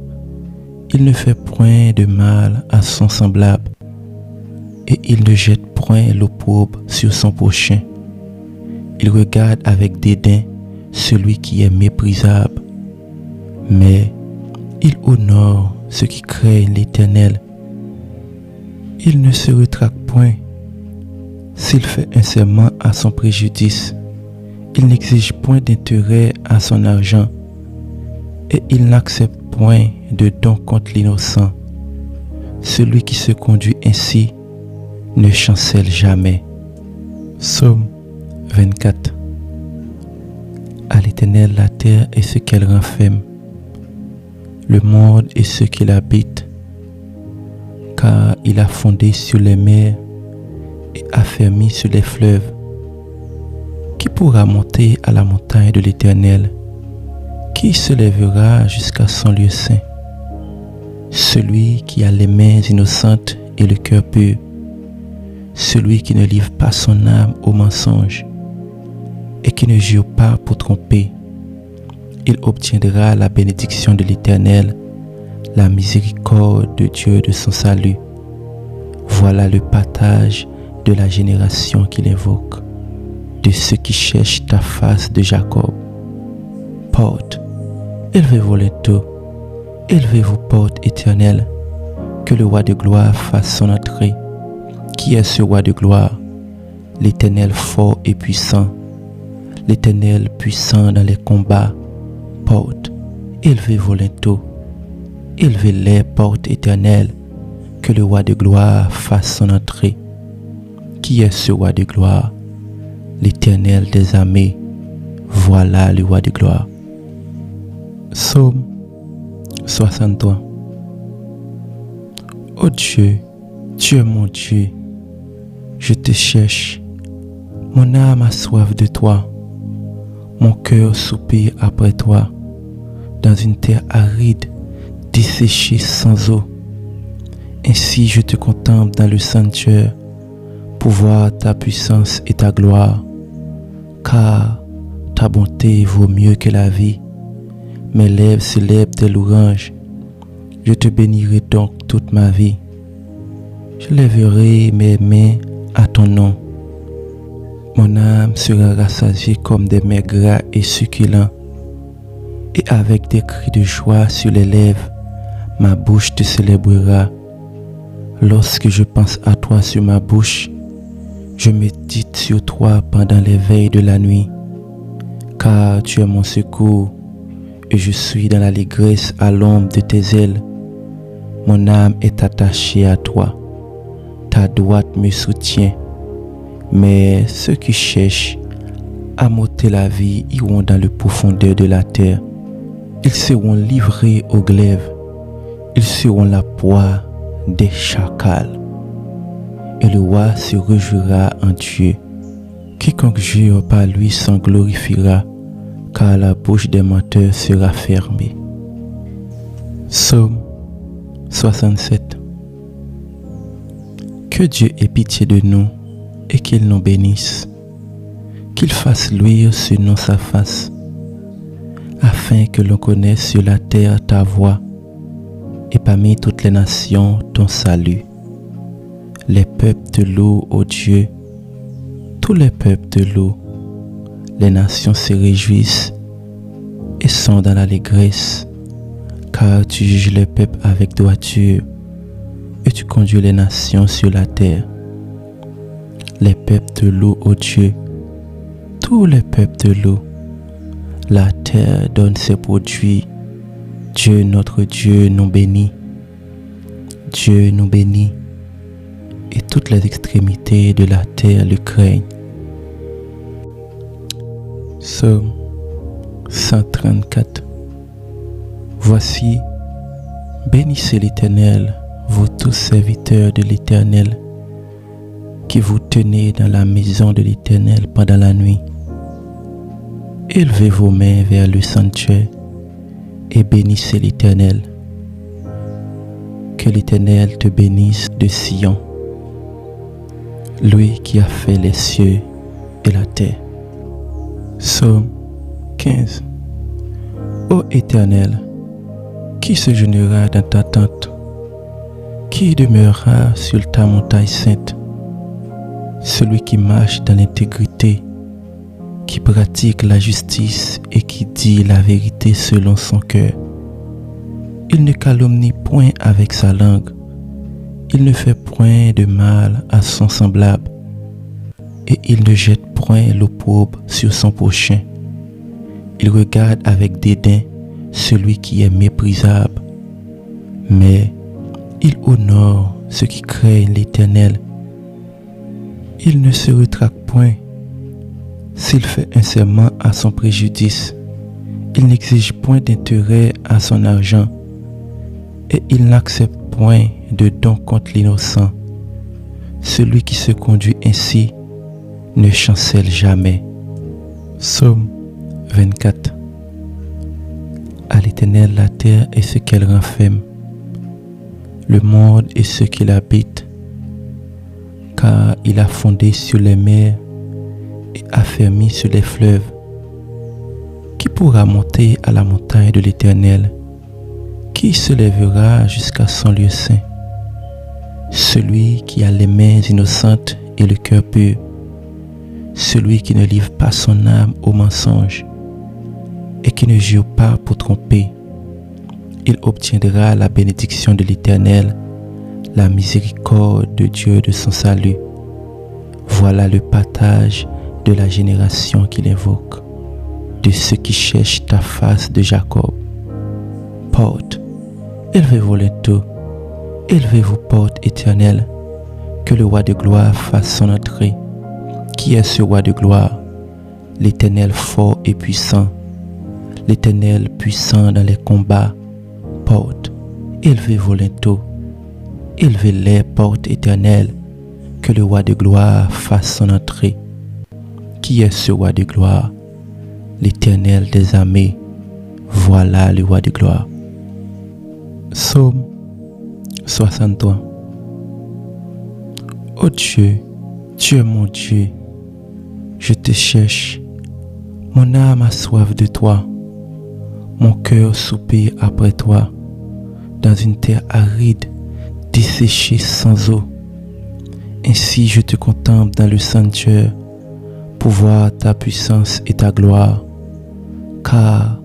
il ne fait point de mal à son semblable, et il ne jette point l'opprobre sur son prochain. Il regarde avec dédain celui qui est méprisable, mais il honore ceux qui craignent l'Éternel. Il ne se rétracte point. S'il fait un serment à son préjudice, il n'exige point d'intérêt à son argent, et il n'accepte point de don contre l'innocent. Celui qui se conduit ainsi ne chancelle jamais. Psaume 24. À l'Éternel la terre et ce qu'elle renferme, le monde et ceux qui l'habitent, car il a fondé sur les mers et affermi sur les fleuves. Qui pourra monter à la montagne de l'Éternel? Qui se lèvera jusqu'à son lieu saint? Celui qui a les mains innocentes et le cœur pur, celui qui ne livre pas son âme au mensonge et qui ne jure pas pour tromper. Il obtiendra la bénédiction de l'Éternel, la miséricorde de Dieu de son salut. Voilà le partage de la génération qu'il invoque, de ceux qui cherchent ta face de Jacob. Porte, élevez-vous bientôt, élevez-vous porte éternelle, que le roi de gloire fasse son entrée. Qui est ce roi de gloire? L'Éternel fort et puissant, l'Éternel puissant dans les combats. Porte, élevez-vous bientôt, élevez-les portes éternelles, que le roi de gloire fasse son entrée. Qui est ce roi de gloire? L'Éternel des armées, voilà le roi de gloire. Psaume 63. Ô Dieu, tu es mon Dieu, je te cherche, mon âme a soif de toi, mon cœur soupire après toi, dans une terre aride, desséchée sans eau. Ainsi je te contemple dans le sanctuaire, pour voir ta puissance et ta gloire, car ta bonté vaut mieux que la vie. Mes lèvres célèbrent tes louanges, je te bénirai donc toute ma vie. Je lèverai mes mains à ton nom. Mon âme sera rassasiée comme des mets gras et succulents, et avec des cris de joie sur les lèvres, ma bouche te célébrera. Lorsque je pense à toi sur ma bouche, je médite sur toi pendant les veilles de la nuit, car tu es mon secours, et je suis dans l'allégresse à l'ombre de tes ailes. Mon âme est attachée à toi, ta droite me soutient. Mais ceux qui cherchent à m'ôter la vie iront dans le profondeur de la terre. Ils seront livrés au glaive, ils seront la proie des chacals. Et le roi se réjouira en Dieu. Quiconque jure par lui s'en glorifiera, car la bouche des menteurs sera fermée. Psaume 67. Que Dieu ait pitié de nous et qu'il nous bénisse, qu'il fasse luire sur nous sa face, afin que l'on connaisse sur la terre ta voix et parmi toutes les nations ton salut. Les peuples te louent, ô Dieu, tous les peuples te louent. Les nations se réjouissent et sont dans l'allégresse, car tu juges les peuples avec droiture et tu conduis les nations sur la terre. Les peuples te louent, ô Dieu, tous les peuples te louent. La terre donne ses produits. Dieu, notre Dieu, nous bénit. Dieu nous bénit, et toutes les extrémités de la terre le craignent. Psaume 134. Voici, bénissez l'Éternel, vous tous serviteurs de l'Éternel, qui vous tenez dans la maison de l'Éternel pendant la nuit. Élevez vos mains vers le sanctuaire et bénissez l'Éternel. Que l'Éternel te bénisse de Sion, lui qui a fait les cieux et la terre. Psaume 15. Ô Éternel, qui se jeûnera dans ta tente? Qui demeurera sur ta montagne sainte? Celui qui marche dans l'intégrité, qui pratique la justice et qui dit la vérité selon son cœur. Il ne calomnie point avec sa langue, il ne fait point de mal à son semblable, et il ne jette point l'opprobre sur son prochain. Il regarde avec dédain celui qui est méprisable, mais il honore ceux qui craignent l'Éternel. Il ne se rétracte point. S'il fait un serment à son préjudice, il n'exige point d'intérêt à son argent, et il n'accepte point de don contre l'innocent. Celui qui se conduit ainsi ne chancelle jamais. Psaume 24. À l'Éternel la terre et ce qu'elle renferme, le monde et ceux qui l'habitent, car il a fondé sur les mers et affermi sur les fleuves. Qui pourra monter à la montagne de l'Éternel? Qui se lèvera jusqu'à son lieu saint? Celui qui a les mains innocentes et le cœur pur, celui qui ne livre pas son âme au mensonge et qui ne jure pas pour tromper. Il obtiendra la bénédiction de l'Éternel, la miséricorde de Dieu de son salut. Voilà le partage de la génération qu'il invoque, de ceux qui cherchent ta face de Jacob. Porte, élevez-vous bientôt, élevez-vous porte éternelle, que le roi de gloire fasse son entrée. Qui est ce roi de gloire? L'Éternel fort et puissant, l'Éternel puissant dans les combats. Porte, élevez-vous bientôt, élevez les portes éternelles, que le roi de gloire fasse son entrée. Qui est ce roi de gloire? L'Éternel des armées, voilà le roi de gloire. Psaume 63. Ô Dieu, tu es mon Dieu, je te cherche, mon âme a soif de toi, mon cœur soupire après toi, dans une terre aride, desséchée sans eau. Ainsi je te contemple dans le sanctuaire, pour voir ta puissance et ta gloire, car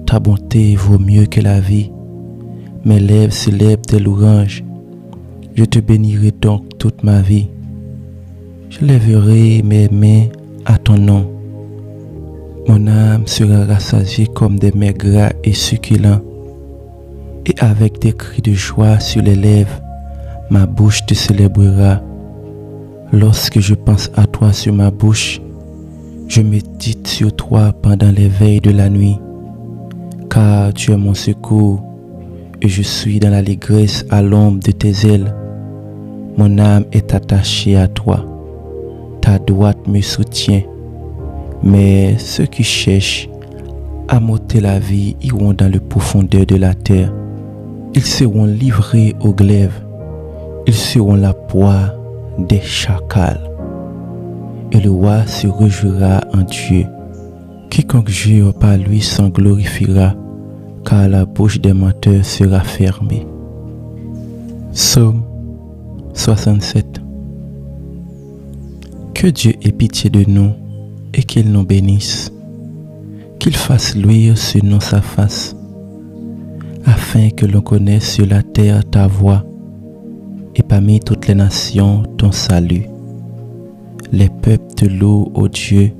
ta bonté vaut mieux que la vie. Mes lèvres célèbrent tes louanges, je te bénirai donc toute ma vie. Je lèverai mes mains à ton nom. Mon âme sera rassasiée comme des mets gras et succulents, et avec des cris de joie sur les lèvres, ma bouche te célébrera. Lorsque je pense à toi sur ma bouche, je médite sur toi pendant les veilles de la nuit, car tu es mon secours, et je suis dans l'allégresse à l'ombre de tes ailes. Mon âme est attachée à toi, ta droite me soutient. Mais ceux qui cherchent à m'ôter la vie iront dans le profondeur de la terre. Ils seront livrés au glaive, ils seront la proie des chacals. Et le roi se réjouira en Dieu. Quiconque jure par lui s'en glorifiera, car la bouche des menteurs sera fermée. Psaume 67. Que Dieu ait pitié de nous et qu'il nous bénisse, qu'il fasse luire sur nous sa face, afin que l'on connaisse sur la terre ta voix, et parmi toutes les nations ton salut. Les peuples te louent, ô Dieu,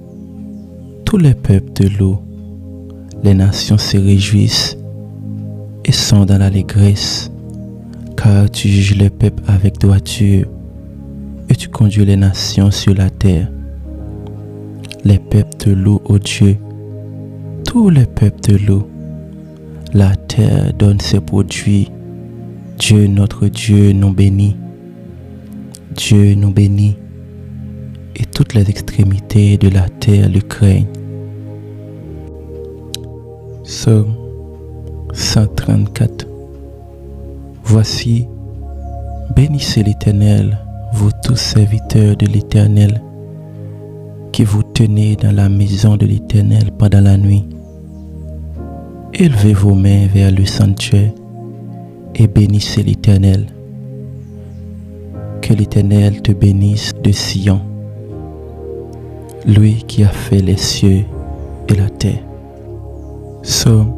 tous les peuples te louent. Les nations se réjouissent et sont dans l'allégresse, car tu juges les peuples avec droiture et tu conduis les nations sur la terre. Les peuples te louent, ô Dieu, tous les peuples te louent. La terre donne ses produits. Dieu, notre Dieu, nous bénit. Dieu nous bénit, et toutes les extrémités de la terre le craignent. Psaume 134. Voici, bénissez l'Éternel, vous tous serviteurs de l'Éternel, qui vous tenez dans la maison de l'Éternel pendant la nuit. Élevez vos mains vers le sanctuaire et bénissez l'Éternel. Que l'Éternel te bénisse de Sion, lui qui a fait les cieux et la terre. Psaume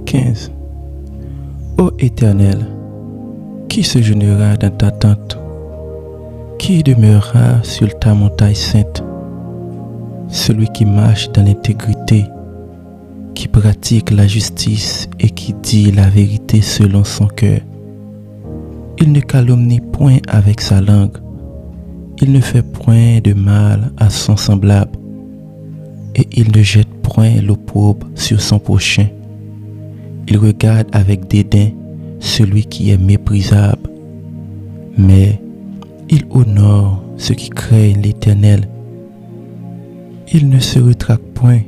15. Ô Éternel, qui se jeûnera dans ta tente? Qui demeurera sur ta montagne sainte? Celui qui marche dans l'intégrité, qui pratique la justice et qui dit la vérité selon son cœur. Il ne calomnie point avec sa langue, il ne fait point de mal à son semblable, et il ne jette point l'opprobre sur son prochain. Il regarde avec dédain celui qui est méprisable, mais Il honore ceux qui craignent l'Éternel. Il ne se rétracte point.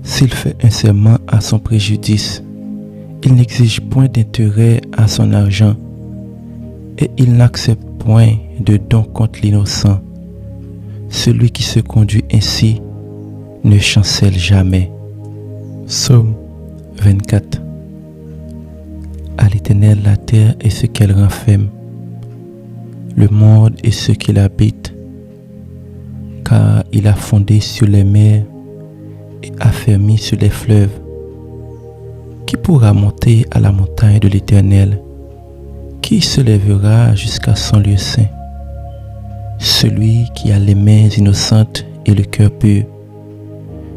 S'il fait un serment à son préjudice, il n'exige point d'intérêt à son argent, et il n'accepte point de don contre l'innocent. Celui qui se conduit ainsi ne chancelle jamais. Psaume 24. À l'Éternel la terre et ce qu'elle renferme, le monde et ceux qui l'habitent, car il a fondé sur les mers et affermi sur les fleuves. Qui pourra monter à la montagne de l'Éternel? Qui se lèvera jusqu'à son lieu saint? Celui qui a les mains innocentes et le cœur pur,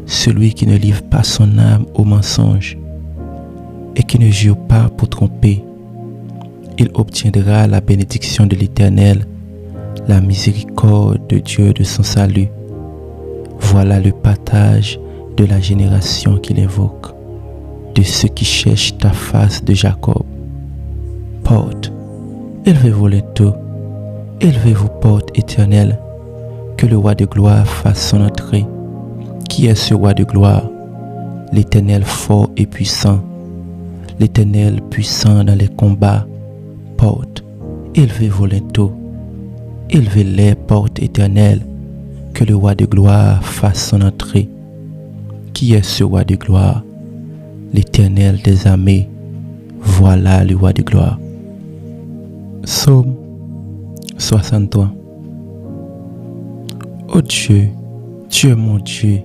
celui qui ne livre pas son âme au mensonge et qui ne jure pas pour tromper. Il obtiendra la bénédiction de l'Éternel, la miséricorde de Dieu de son salut. Voilà le partage de la génération qu'il invoque, de ceux qui cherchent ta face de Jacob. Porte, élevez-vous bientôt, élevez-vous porte éternelle, que le roi de gloire fasse son entrée. Qui est ce roi de gloire? L'Éternel fort et puissant, l'Éternel puissant dans les combats. Porte, élevez-vous bientôt, élevez les portes éternelles, que le roi de gloire fasse son entrée. Qui est ce roi de gloire? L'Éternel des armées, voilà le roi de gloire. Psaume 63. Ô Dieu, Dieu mon Dieu,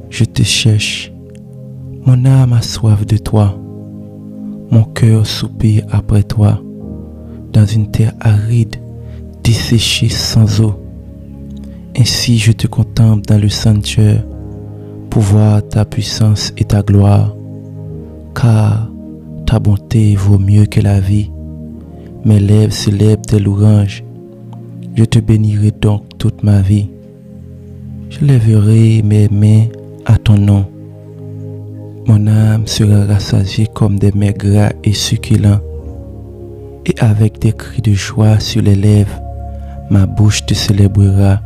je te cherche, mon âme a soif de toi, mon cœur soupire après toi, dans une terre aride, desséchée sans eau. Ainsi je te contemple dans le sanctuaire, pour voir ta puissance et ta gloire, car ta bonté vaut mieux que la vie. Mes lèvres célèbrent tes louanges. Je te bénirai donc toute ma vie. Je lèverai mes mains à ton nom. Mon âme sera rassasiée comme des mets gras et succulents. Et avec des cris de joie sur les lèvres, ma bouche te célébrera.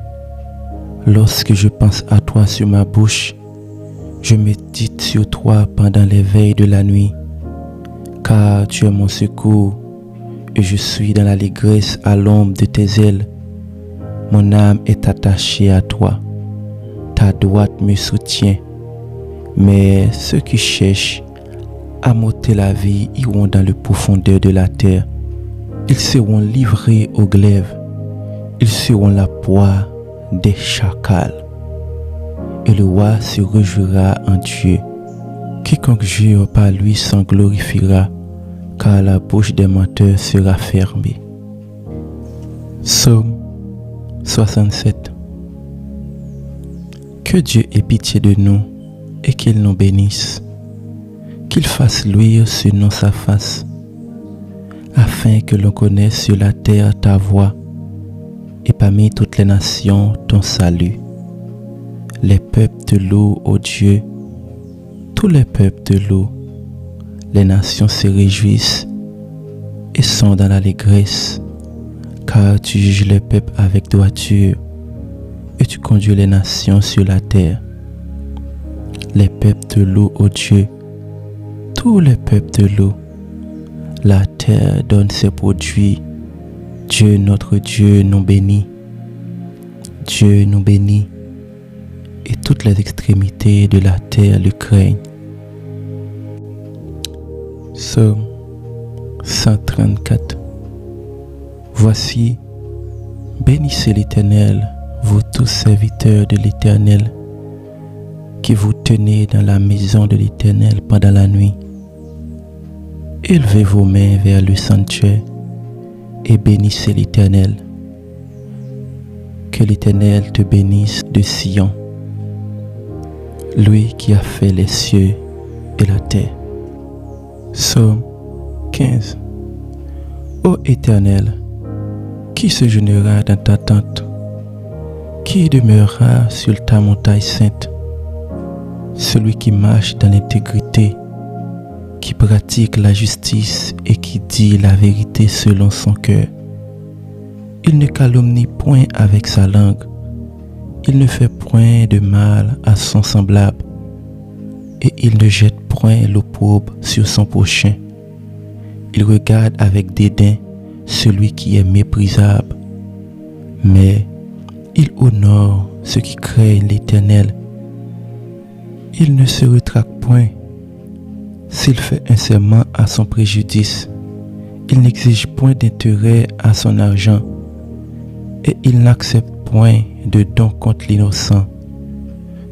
Lorsque je pense à toi sur ma bouche, je médite sur toi pendant les veilles de la nuit. Car tu es mon secours, et je suis dans l'allégresse à l'ombre de tes ailes. Mon âme est attachée à toi. Ta droite me soutient. Mais ceux qui cherchent à m'ôter la vie iront dans le profondeur de la terre. Ils seront livrés au glaive. Ils seront la proie des chacals. Et le roi se réjouira en Dieu. Quiconque jure par lui s'en glorifiera, car la bouche des menteurs sera fermée. Psaume 67. Que Dieu ait pitié de nous et qu'il nous bénisse, qu'il fasse luire sur nous sa face, afin que l'on connaisse sur la terre ta voix et parmi toutes les nations ton salut. Les peuples te louent, ô Dieu, tous les peuples te louent. Les nations se réjouissent et sont dans l'allégresse, car tu juges les peuples avec droiture et tu conduis les nations sur la terre. Les peuples te louent, ô Dieu, tous les peuples te louent. La terre donne ses produits. Dieu, notre Dieu, nous bénit. Dieu nous bénit, et toutes les extrémités de la terre le craignent. Psaume 134. Voici, bénissez l'Éternel, vous tous serviteurs de l'Éternel, qui vous tenez dans la maison de l'Éternel pendant la nuit. Élevez vos mains vers le sanctuaire et bénissez l'Éternel. Que l'Éternel te bénisse de Sion, lui qui a fait les cieux et la terre. Psaume 15. Ô Éternel, qui se jeûnera dans ta tente? Qui demeurera sur ta montagne sainte? Celui qui marche dans l'intégrité, qui pratique la justice et qui dit la vérité selon son cœur, Il ne calomnie point avec sa langue. Il ne fait point de mal à son semblable. Et il ne jette point l'opprobre sur son prochain. Il regarde avec dédain celui qui est méprisable. Mais il honore ceux qui craignent l'Éternel. Il ne se rétracte point. S'il fait un serment à son préjudice, il n'exige point d'intérêt à son argent, et il n'accepte point de don contre l'innocent.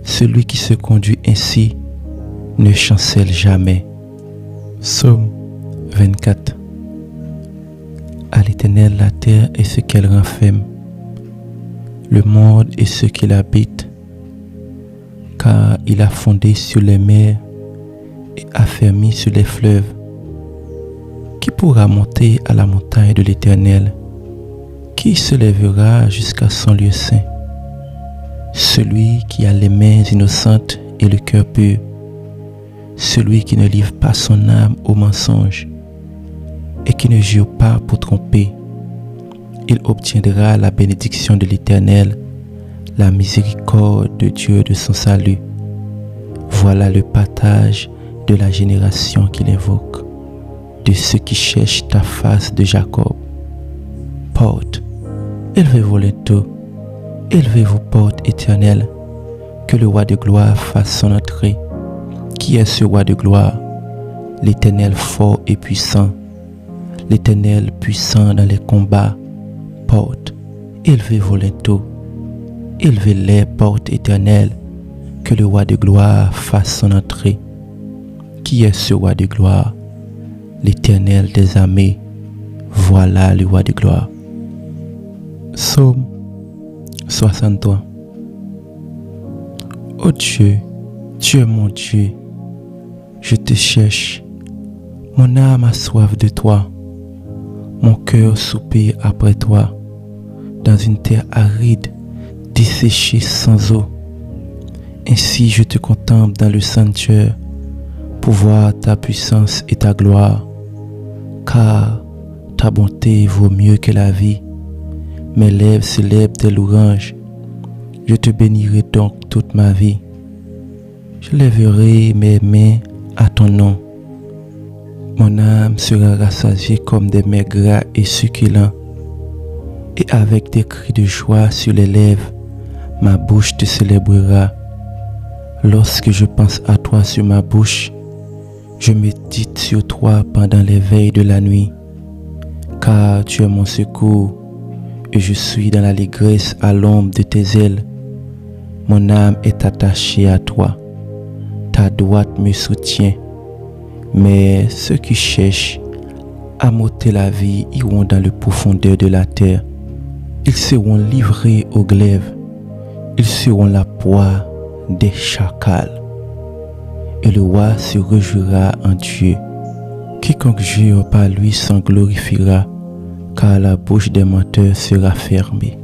Celui qui se conduit ainsi ne chancelle jamais. Psaume 24. À l'Éternel la terre et ce qu'elle renferme, le monde et ceux qui l'habitent, car il a fondé sur les mers et affermi sur les fleuves. Qui pourra monter à la montagne de l'Éternel? Qui se lèvera jusqu'à son lieu saint? Celui qui a les mains innocentes et le cœur pur, celui qui ne livre pas son âme au mensonge et qui ne jure pas pour tromper. Il obtiendra la bénédiction de l'Éternel, la miséricorde de Dieu de son salut. Voilà le partage de la génération qu'il invoque, de ceux qui cherchent ta face de Jacob. Porte, élevez-vous bientôt, élevez-vous porte éternelle, que le roi de gloire fasse son entrée. Qui est ce roi de gloire? L'Éternel fort et puissant, l'Éternel puissant dans les combats. Porte, élevez-vous bientôt, élevez les portes éternelles, que le roi de gloire fasse son entrée. Qui est ce roi de gloire? L'Éternel des armées, voilà le roi de gloire. Psaume 63. Ô Dieu, tu es mon Dieu, je te cherche, mon âme a soif de toi, mon cœur soupire après toi, dans une terre aride, desséchée sans eau. Ainsi je te contemple dans le sanctuaire, pour voir ta puissance et ta gloire, car ta bonté vaut mieux que la vie. Mes lèvres célèbrent tes louanges. Je te bénirai donc toute ma vie. Je lèverai mes mains à ton nom. Mon âme sera rassasiée comme des mets gras et succulents. Et avec des cris de joie sur les lèvres, ma bouche te célébrera. Lorsque je pense à toi sur ma bouche, je médite sur toi pendant les veilles de la nuit. Car tu es mon secours, et je suis dans l'allégresse à l'ombre de tes ailes. Mon âme est attachée à toi. Ta droite me soutient. Mais ceux qui cherchent à m'ôter la vie iront dans le profondeur de la terre. Ils seront livrés au glaive. Ils seront la proie des chacals. Et le roi se réjouira en Dieu. Quiconque jure par lui s'en glorifiera, car la bouche des menteurs sera fermée.